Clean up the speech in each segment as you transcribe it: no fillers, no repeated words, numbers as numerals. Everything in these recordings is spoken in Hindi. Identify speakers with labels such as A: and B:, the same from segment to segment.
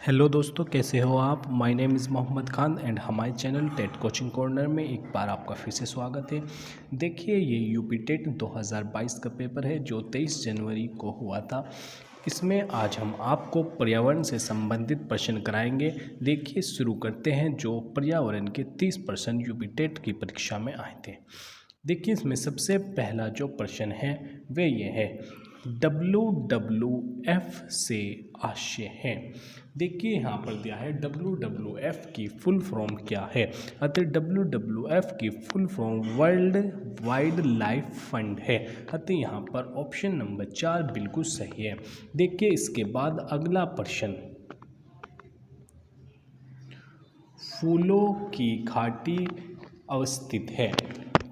A: हेलो दोस्तों, कैसे हो आप। My name is Mohammad Khan and हमारे चैनल टेट कोचिंग कॉर्नर में एक बार आपका फिर से स्वागत है। देखिए, ये यूपी टेट 2022 का पेपर है जो 23 जनवरी को हुआ था। इसमें आज हम आपको पर्यावरण से संबंधित प्रश्न कराएंगे। देखिए, शुरू करते हैं। जो पर्यावरण के 30% यूपी टेट की परीक्षा में आए थे। देखिए, इसमें सबसे पहला जो प्रश्न है वह ये है, WWF से आशय है। देखिए, यहाँ पर दिया है WWF की फुल फॉर्म क्या है। अतः WWF की full form world wild life fund है। अतः यहाँ पर ऑप्शन नंबर 4 बिल्कुल सही है। देखिए, इसके बाद अगला प्रश्न, फूलों की घाटी अवस्थित है।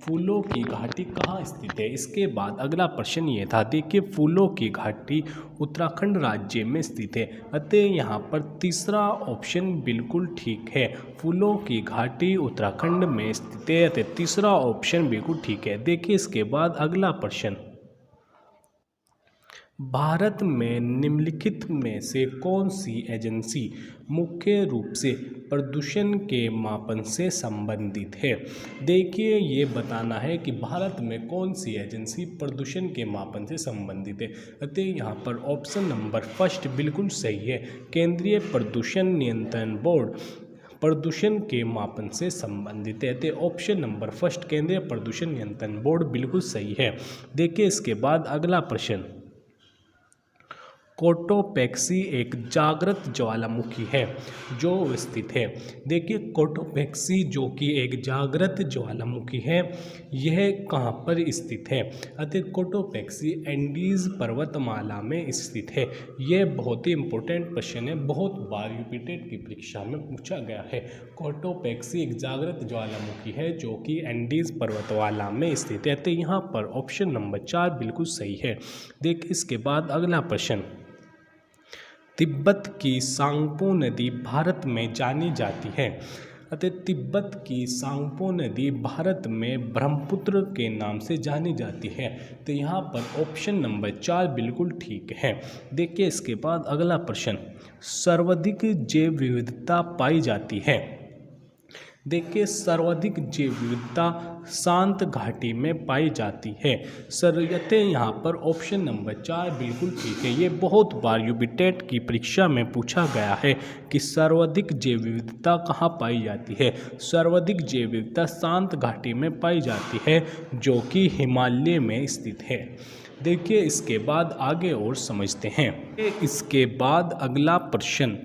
A: फूलों की घाटी कहाँ स्थित है। इसके बाद अगला प्रश्न ये था। देखिए, फूलों की घाटी उत्तराखंड राज्य में स्थित है। अतः यहाँ पर तीसरा ऑप्शन बिल्कुल ठीक है। फूलों की घाटी उत्तराखंड में स्थित है। अतः तीसरा ऑप्शन बिल्कुल ठीक है। देखिए, इसके बाद अगला प्रश्न, भारत में निम्नलिखित में से कौन सी एजेंसी मुख्य रूप से प्रदूषण के मापन से संबंधित है। देखिए, ये बताना है कि भारत में कौन सी एजेंसी प्रदूषण के मापन से संबंधित है। अतः यहाँ पर ऑप्शन नंबर फर्स्ट बिल्कुल सही है। केंद्रीय प्रदूषण नियंत्रण बोर्ड प्रदूषण के मापन से संबंधित है। तो ऑप्शन नंबर फर्स्ट केंद्रीय प्रदूषण नियंत्रण बोर्ड बिल्कुल सही है। देखिए, इसके बाद अगला प्रश्न, कोटोपैक्सी एक जागृत ज्वालामुखी है जो स्थित है। देखिए, कोटोपैक्सी जो कि एक जागृत ज्वालामुखी है, यह कहाँ पर स्थित है। अतः कोटोपैक्सी एंडीज पर्वतमाला में स्थित है। यह बहुत ही इंपॉर्टेंट प्रश्न है, बहुत बार यूपी टेट की परीक्षा में पूछा गया है। कोटोपैक्सी एक जागृत ज्वालामुखी है जो कि एंडीज पर्वतमाला में स्थित है। तो यहाँ पर ऑप्शन नंबर 4 बिल्कुल सही है। देखिए, इसके बाद अगला प्रश्न, तिब्बत की सांगपो नदी भारत में जानी जाती है। अतः तिब्बत की सांगपो नदी भारत में ब्रह्मपुत्र के नाम से जानी जाती है। तो यहाँ पर ऑप्शन नंबर 4 बिल्कुल ठीक है। देखिए, इसके बाद अगला प्रश्न, सर्वाधिक जैव विविधता पाई जाती है। देखिए, सर्वाधिक जैव विविधता शांत घाटी में पाई जाती है। सरयते यहाँ पर ऑप्शन नंबर 4 बिल्कुल ठीक है। ये बहुत बार यूपी टेट की परीक्षा में पूछा गया है कि सर्वाधिक जैव विविधता कहाँ पाई जाती है। सर्वाधिक जैव विविधता शांत घाटी में पाई जाती है जो कि हिमालय में स्थित है। देखिए, इसके बाद आगे और समझते हैं। इसके बाद अगला प्रश्न,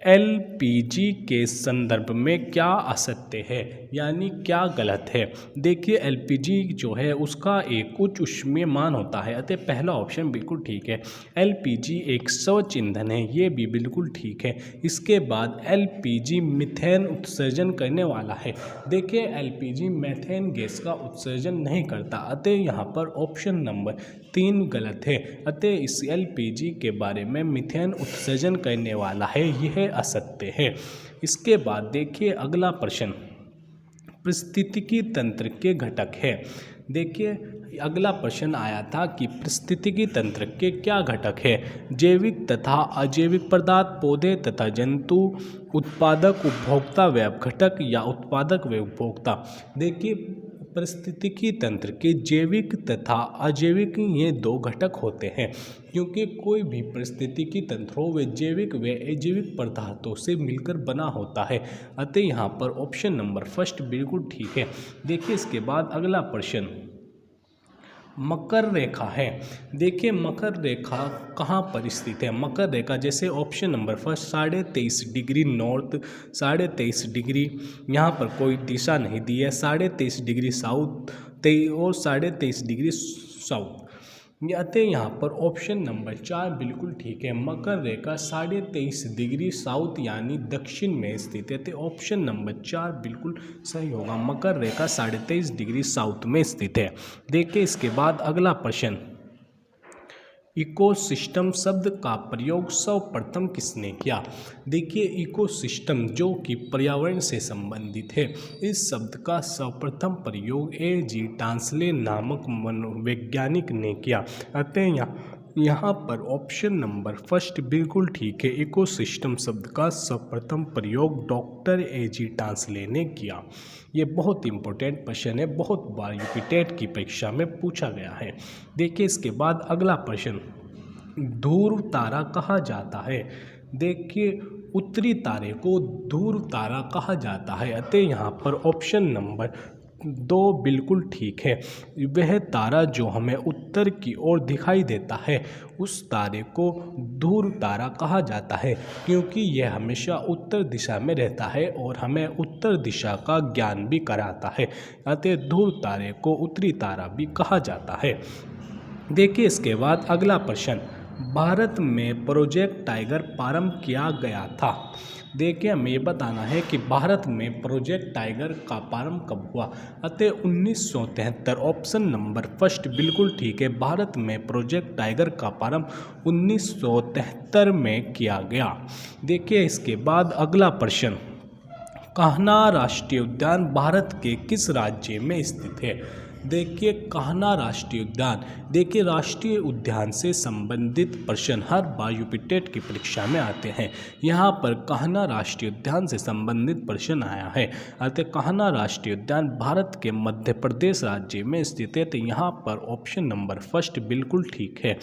A: LPG के संदर्भ में क्या असत्य है, यानी क्या गलत है। देखिए, LPG जो है उसका एक उच्च ऊष्मीय मान होता है। अतः पहला ऑप्शन बिल्कुल ठीक है। LPG एक स्वच्छ ईंधन है, ये भी बिल्कुल ठीक है। इसके बाद LPG मीथेन उत्सर्जन करने वाला है। देखिए, LPG मीथेन गैस का उत्सर्जन नहीं करता। अतः यहाँ पर ऑप्शन नंबर 3 गलत है। अतः इस LPG के बारे में मीथेन उत्सर्जन करने वाला है, यह असत्य है। इसके बाद देखिए अगला प्रश्न, पारिस्थितिकी तंत्र के घटक है। देखिए, अगला प्रश्न आया था कि पारिस्थितिकी तंत्र के क्या घटक है। जैविक तथा अजैविक पदार्थ, पौधे तथा जंतु, उत्पादक उपभोक्ता व घटक या उत्पादक व उपभोक्ता। देखिए, पारिस्थितिकी तंत्र के जैविक तथा अजैविक ये 2 घटक होते हैं, क्योंकि कोई भी पारिस्थितिकी तंत्र हो वे जैविक व अजैविक पदार्थों से मिलकर बना होता है। अतः यहाँ पर ऑप्शन नंबर फर्स्ट बिल्कुल ठीक है। देखिए, इसके बाद अगला प्रश्न, मकर रेखा है। देखिए, मकर रेखा कहाँ पर स्थित है। मकर रेखा जैसे option number first 23.5 degree north, 23.5 degree, यहाँ पर कोई दिशा नहीं दी है, 23.5 डिग्री साउथ और 23.5 डिग्री साउथ। अतः यहाँ पर ऑप्शन नंबर 4 बिल्कुल ठीक है। मकर रेखा 23.5 डिग्री साउथ यानी दक्षिण में स्थित है। तो ऑप्शन नंबर 4 बिल्कुल सही होगा। मकर रेखा 23.5 डिग्री साउथ में स्थित है। देखिए, इसके बाद अगला प्रश्न, इकोसिस्टम शब्द का प्रयोग सर्वप्रथम किसने किया। देखिए, इकोसिस्टम जो कि पर्यावरण से संबंधित है, इस शब्द का सर्वप्रथम प्रयोग A.G. टांसले नामक मनोवैज्ञानिक ने किया। अतः यहाँ यहाँ पर ऑप्शन नंबर फर्स्ट बिल्कुल ठीक है। इकोसिस्टम शब्द का सर्वप्रथम प्रयोग डॉक्टर एजी टांसले ने किया। ये बहुत इंपॉर्टेंट क्वेश्चन है, बहुत बार यूपीटेट की परीक्षा में पूछा गया है। देखिए इसके बाद अगला प्रश्न, ध्रुव तारा कहा जाता है। देखिए उत्तरी तारे को ध्रुव तारा कहा जाता है, अतः यहाँ पर ऑप्शन नंबर 2 बिल्कुल ठीक है। वह तारा जो हमें उत्तर की ओर दिखाई देता है उस तारे को ध्रुव तारा कहा जाता है, क्योंकि यह हमेशा उत्तर दिशा में रहता है और हमें उत्तर दिशा का ज्ञान भी कराता है, अतः ध्रुव तारे को उत्तरी तारा भी कहा जाता है। देखिए इसके बाद अगला प्रश्न, भारत में प्रोजेक्ट टाइगर प्रारंभ किया गया था। देखिए हमें ये बताना है कि भारत में प्रोजेक्ट टाइगर का प्रारंभ कब हुआ, अतः 1973 ऑप्शन नंबर फर्स्ट बिल्कुल ठीक है। भारत में प्रोजेक्ट टाइगर का प्रारंभ 1973 में किया गया। देखिए इसके बाद अगला प्रश्न, कान्हा राष्ट्रीय उद्यान भारत के किस राज्य में स्थित है। देखिए कान्हा राष्ट्रीय उद्यान, देखिए राष्ट्रीय उद्यान से संबंधित प्रश्न हर बार यूपीटेट की परीक्षा में आते हैं। यहाँ पर कान्हा राष्ट्रीय उद्यान से संबंधित प्रश्न आया है, अतः कान्हा राष्ट्रीय उद्यान भारत के मध्य प्रदेश राज्य में स्थित है, तो यहाँ पर ऑप्शन नंबर फर्स्ट बिल्कुल ठीक है।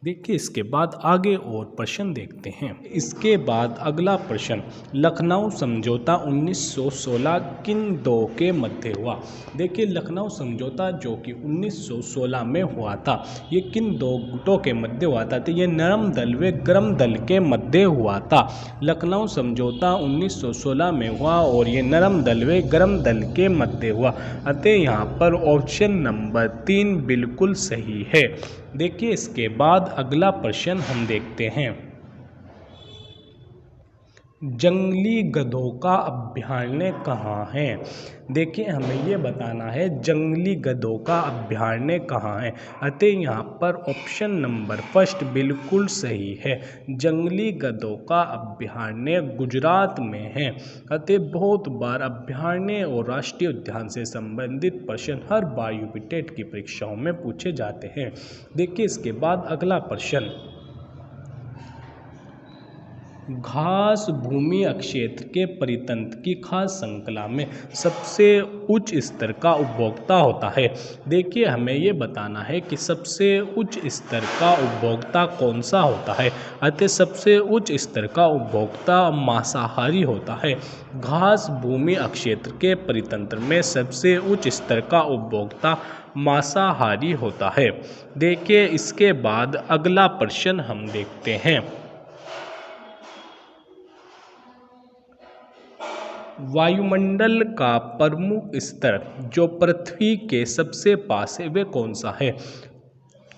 A: देखिए इसके बाद आगे और प्रश्न देखते हैं। इसके बाद अगला प्रश्न, लखनऊ समझौता 1916 किन दो के मध्य हुआ। देखिए लखनऊ समझौता जो कि 1916 में हुआ था, ये किन दो गुटों के मध्य हुआ था, तो ये नरम दल व गर्म दल के मध्य हुआ था। लखनऊ समझौता 1916 में हुआ और ये नरम दल व गर्म दल के मध्य हुआ, अतः यहाँ पर ऑप्शन नंबर 3 बिल्कुल सही है। देखिए इसके बाद अगला प्रश्न हम देखते हैं, जंगली गधों का अभयारण्य कहाँ है। देखिए हमें ये बताना है जंगली गधों का अभयारण्य कहाँ है, अतः यहाँ पर ऑप्शन नंबर फर्स्ट बिल्कुल सही है। जंगली गधों का अभयारण्य गुजरात में है, अतः बहुत बार अभयारण्य और राष्ट्रीय उद्यान से संबंधित प्रश्न हर बार यूपीटेट की परीक्षाओं में पूछे जाते हैं। देखिए इसके बाद अगला प्रश्न, घास भूमि क्षेत्र के परितंत्र की खास श्रृंखला में सबसे उच्च स्तर का उपभोक्ता होता है। देखिए हमें ये बताना है कि सबसे उच्च स्तर का उपभोक्ता कौन सा होता है, अतः सबसे उच्च स्तर का उपभोक्ता मांसाहारी होता है। घास भूमि क्षेत्र के परितंत्र में सबसे उच्च स्तर का उपभोक्ता मांसाहारी होता है। देखिए इसके बाद अगला प्रश्न हम देखते हैं, वायुमंडल का प्रमुख स्तर जो पृथ्वी के सबसे पास है वे कौन सा है।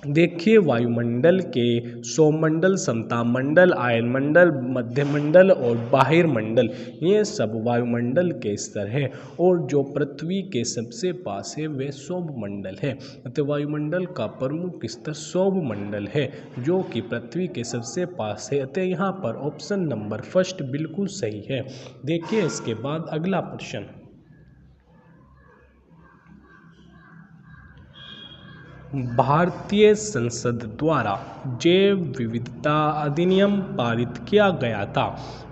A: देखिए वायुमंडल के सौमंडल, समतापमंडल, आयनमंडल, मध्यमंडल और बाहिरमंडल, ये सब वायुमंडल के स्तर है, और जो पृथ्वी के सबसे पास है वह सौरमंडल है। अतः वायुमंडल का प्रमुख स्तर सौरमंडल है जो कि पृथ्वी के सबसे पास है, अतः यहाँ पर ऑप्शन नंबर फर्स्ट बिल्कुल सही है। देखिए इसके बाद अगला प्रश्न, भारतीय संसद द्वारा जैव विविधता अधिनियम पारित किया गया था।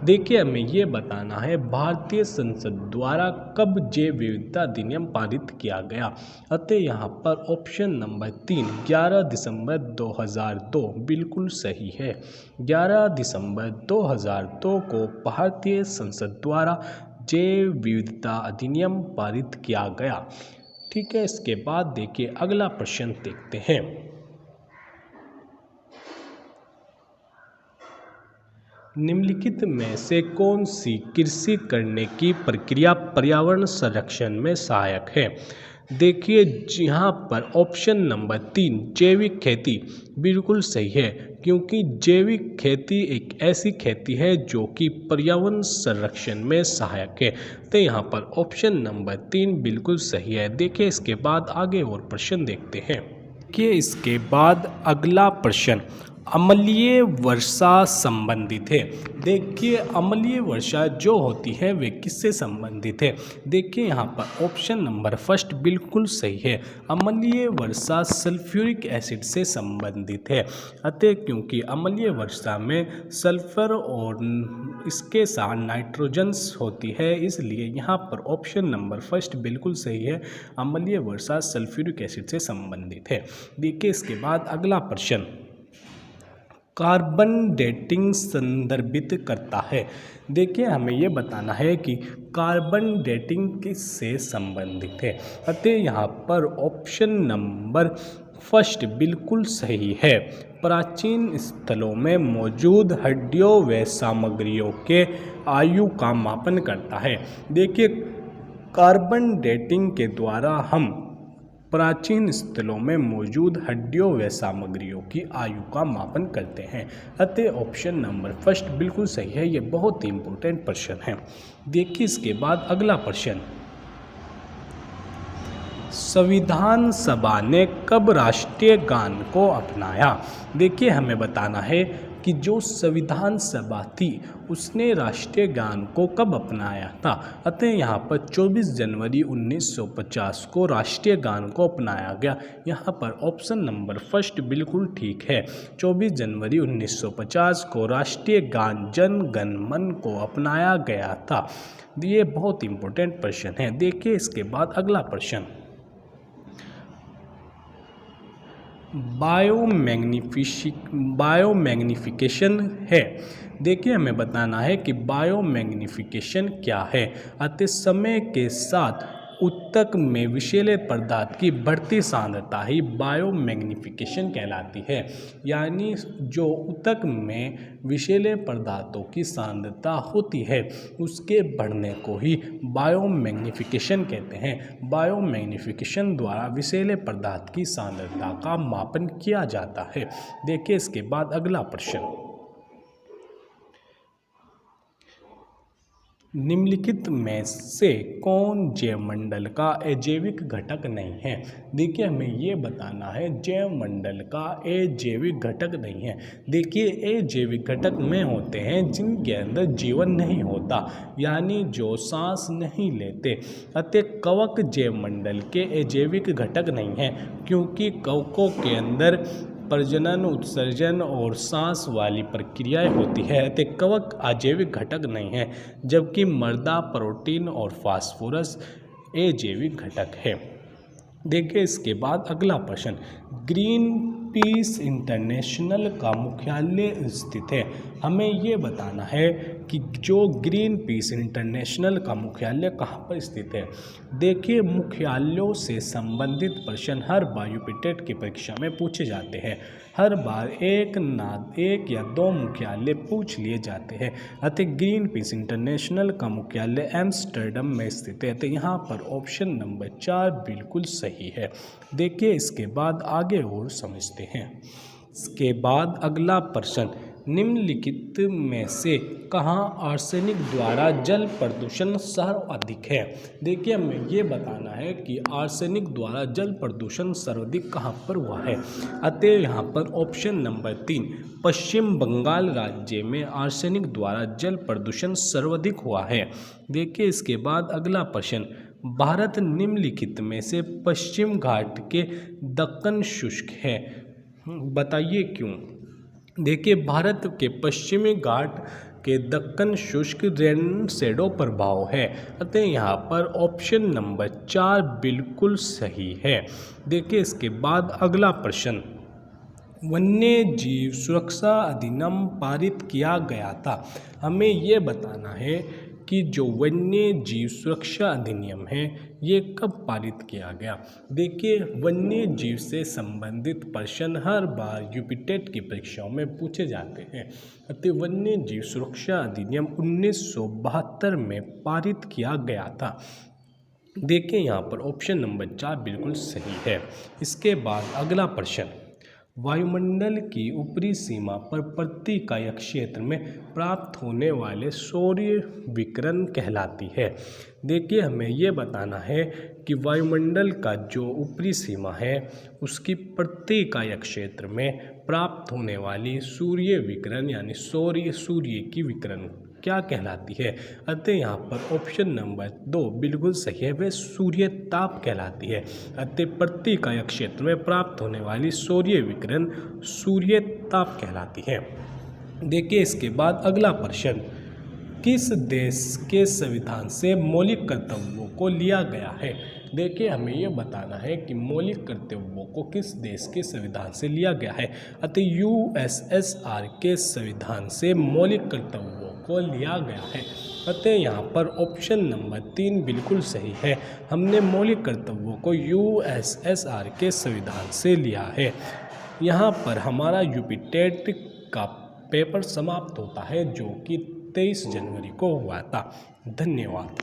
A: देखिए हमें ये बताना है भारतीय संसद द्वारा कब जैव विविधता अधिनियम पारित किया गया, अतः यहाँ पर ऑप्शन नंबर 3 11 दिसंबर 2002 बिल्कुल सही है। 11 दिसंबर 2002 को भारतीय संसद द्वारा जैव विविधता अधिनियम पारित किया गया। ठीक है, इसके बाद देखिए अगला प्रश्न देखते हैं, निम्नलिखित में से कौन सी कृषि करने की प्रक्रिया पर्यावरण संरक्षण में सहायक है। देखिए यहाँ पर ऑप्शन नंबर 3 जैविक खेती बिल्कुल सही है, क्योंकि जैविक खेती एक ऐसी खेती है जो कि पर्यावरण संरक्षण में सहायक है, तो यहाँ पर ऑप्शन नंबर 3 बिल्कुल सही है। देखिए इसके बाद आगे और प्रश्न देखते हैं कि इसके बाद अगला प्रश्न, अम्लीय वर्षा संबंधित है। देखिए अम्लीय वर्षा जो होती है वे किससे संबंधित है। देखिए यहाँ पर ऑप्शन नंबर फर्स्ट बिल्कुल सही है। अम्लीय वर्षा सल्फ्यूरिक एसिड से संबंधित है। अतः क्योंकि अम्लीय वर्षा में सल्फर और इसके साथ नाइट्रोजन्स होती है, इसलिए यहाँ पर ऑप्शन नंबर फर्स्ट बिल्कुल सही है। अम्लीय वर्षा सल्फ्यूरिक एसिड से संबंधित है। देखिए इसके बाद अगला प्रश्न कार्बन डेटिंग संदर्भित करता है। देखिए हमें ये बताना है कि कार्बन डेटिंग किससे संबंधित है। अतः यहाँ पर ऑप्शन नंबर फर्स्ट बिल्कुल सही है। प्राचीन स्थलों में मौजूद हड्डियों व सामग्रियों के आयु का मापन करता है। देखिए कार्बन डेटिंग के द्वारा हम प्राचीन स्थलों में मौजूद हड्डियों व सामग्रियों की आयु का मापन करते हैं। अतः ऑप्शन नंबर फर्स्ट बिल्कुल सही है। ये बहुत ही इम्पोर्टेंट प्रश्न है। देखिए इसके बाद अगला प्रश्न संविधान सभा ने कब राष्ट्रीय गान को अपनाया। देखिए हमें बताना है कि जो संविधान सभा थी उसने राष्ट्रीय गान को कब अपनाया था। अतः यहाँ पर 24 जनवरी 1950 को राष्ट्रीय गान को अपनाया गया। यहाँ पर ऑप्शन नंबर फर्स्ट बिल्कुल ठीक है। 24 जनवरी 1950 को राष्ट्रीय गान जन गण मन को अपनाया गया था। ये बहुत इंपॉर्टेंट प्रश्न है। देखिए इसके बाद अगला प्रश्न बायोमैग्निफिकेशन है। देखिए हमें बताना है कि बायोमैग्निफिकेशन क्या है। अतः समय के साथ ऊतक में विषैले पदार्थ की बढ़ती सांद्रता ही बायोमैग्निफिकेशन कहलाती है। यानी जो ऊतक में विषैले पदार्थों की सांद्रता होती है उसके बढ़ने को ही बायोमैग्निफिकेशन कहते हैं। बायोमैग्निफिकेशन द्वारा विषैले पदार्थ की सांद्रता का मापन किया जाता है। देखिए इसके बाद अगला प्रश्न निम्नलिखित में से कौन जैवमंडल का अजैविक घटक नहीं है। देखिए हमें ये बताना है जैवमंडल का अजैविक घटक नहीं है। देखिए अजैविक घटक में होते हैं जिनके अंदर जीवन नहीं होता, यानी जो सांस नहीं लेते। अतः कवक जैवमंडल के अजैविक घटक नहीं है, क्योंकि कवकों के अंदर प्रजनन उत्सर्जन और सांस वाली प्रक्रियाएं होती है। अतः कवक अजैविक घटक नहीं है, जबकि मृदा प्रोटीन और फास्फोरस अजैविक घटक है। देखिए इसके बाद अगला प्रश्न ग्रीन पीस इंटरनेशनल का मुख्यालय स्थित है। हमें ये बताना है कि जो ग्रीन पीस इंटरनेशनल का मुख्यालय कहाँ पर स्थित है। देखिए मुख्यालयों से संबंधित प्रश्न हर बार यूपीटेट की परीक्षा में पूछे जाते हैं। हर बार एक या दो मुख्यालय पूछ लिए जाते हैं। अतः ग्रीन पीस इंटरनेशनल का मुख्यालय एम्स्टर्डम में स्थित है। तो यहाँ पर ऑप्शन नंबर 4 बिल्कुल सही है। देखिए इसके बाद आगे और समझते हैं। इसके बाद अगला प्रश्न निम्नलिखित में से कहाँ आर्सेनिक द्वारा जल प्रदूषण सर्वाधिक है। देखिए हमें ये बताना है कि आर्सेनिक द्वारा जल प्रदूषण सर्वाधिक कहाँ पर हुआ है। अतः यहाँ पर ऑप्शन नंबर 3 पश्चिम बंगाल राज्य में आर्सेनिक द्वारा जल प्रदूषण सर्वाधिक हुआ है। देखिए इसके बाद अगला प्रश्न भारत निम्नलिखित में से पश्चिम घाट के दक्कन शुष्क है, बताइए क्यों। देखिए भारत के पश्चिमी घाट के दक्कन शुष्क रेन शेडो प्रभाव है। अतः यहाँ पर ऑप्शन नंबर 4 बिल्कुल सही है। देखिए इसके बाद अगला प्रश्न वन्य जीव सुरक्षा अधिनियम पारित किया गया था। हमें ये बताना है कि जो वन्य जीव सुरक्षा अधिनियम है ये कब पारित किया गया। देखिए वन्य जीव से संबंधित प्रश्न हर बार यूपीटेट की परीक्षाओं में पूछे जाते हैं। अतः वन्य जीव सुरक्षा अधिनियम 1972 में पारित किया गया था। देखिए यहाँ पर ऑप्शन नंबर 4 बिल्कुल सही है। इसके बाद अगला प्रश्न वायुमंडल की ऊपरी सीमा पर प्रति इकाई क्षेत्र में प्राप्त होने वाले सौर्य विकिरण कहलाती है। देखिए हमें ये बताना है कि वायुमंडल का जो ऊपरी सीमा है उसकी प्रति इकाई क्षेत्र में प्राप्त होने वाली सूर्य विकिरण यानी सूर्य की विकिरण क्या कहलाती है। अतः यहाँ पर ऑप्शन नंबर 2 बिल्कुल सही है, वह सूर्य ताप कहलाती है। अतः प्रति इकाई क्षेत्र में प्राप्त होने वाली सौर्य विकिरण सूर्य ताप कहलाती है। देखिए इसके बाद अगला प्रश्न, किस देश के संविधान से मौलिक कर्तव्यों को लिया गया है। देखिए हमें यह बताना है कि मौलिक कर्तव्यों को किस देश के संविधान से लिया गया है। अतः यूएसएसआर के संविधान से मौलिक कर्तव्यों को लिया गया है। अतः यहाँ पर ऑप्शन नंबर 3 बिल्कुल सही है। हमने मौलिक कर्तव्यों को यूएसएसआर के संविधान से लिया है। यहाँ पर हमारा यूपी टेट का पेपर समाप्त होता है जो कि 23 जनवरी को हुआ था। धन्यवाद।